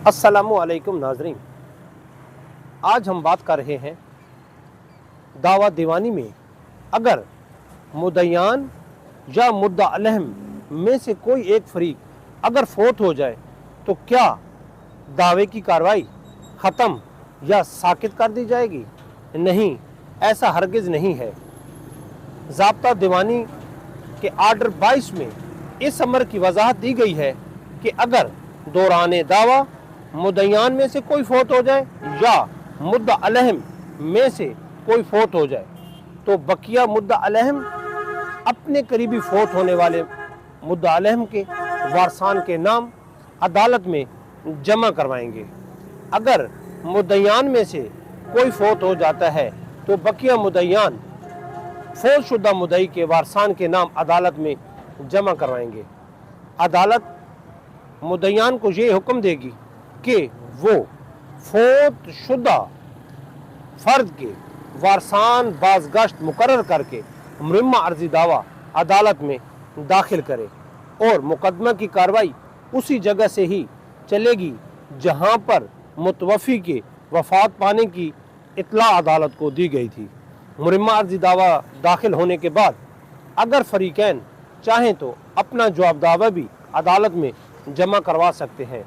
अस्सलामुअलैकुम नाजरीन, आज हम बात कर रहे हैं दावा दीवानी में अगर मुद्दईयान या मुद्दा अलहम में से कोई एक फरीक अगर फोत हो जाए तो क्या दावे की कार्रवाई ख़त्म या साकित कर दी जाएगी? नहीं, ऐसा हरगिज़ नहीं है। ज़ाब्ता दीवानी के आर्डर 22 में इस अमर की वजाहत दी गई है कि अगर दौरान दावा मुद्दईयान में से कोई फोत हो जाए या मुद्दा अलहम में से कोई फोत हो जाए तो बकिया मुद्दा अलहम अपने करीबी फोत होने वाले मुद्दा अलहम के वारसान के नाम अदालत में जमा करवाएंगे। अगर मुद्दईयान में से कोई फोत हो जाता है तो बकिया मुद्दईयान फोत शुदा मुद्दई के वारसान के नाम अदालत में जमा करवाएंगे। अदालत मुद्दईयान को ये हुक्म देगी कि वो फोत शुदा फ़र्द के वारसान बाज़गश्त मुकर्रर करके मुरम्मा अर्जी दावा अदालत में दाखिल करे और मुकदमा की कार्रवाई उसी जगह से ही चलेगी जहां पर मुतवफ़ी के वफ़ात पाने की इत्तला अदालत को दी गई थी। मुरम्मा अर्जी दावा दाखिल होने के बाद अगर फ़रीक़ैन चाहें तो अपना जवाब दावा भी अदालत में जमा करवा सकते हैं।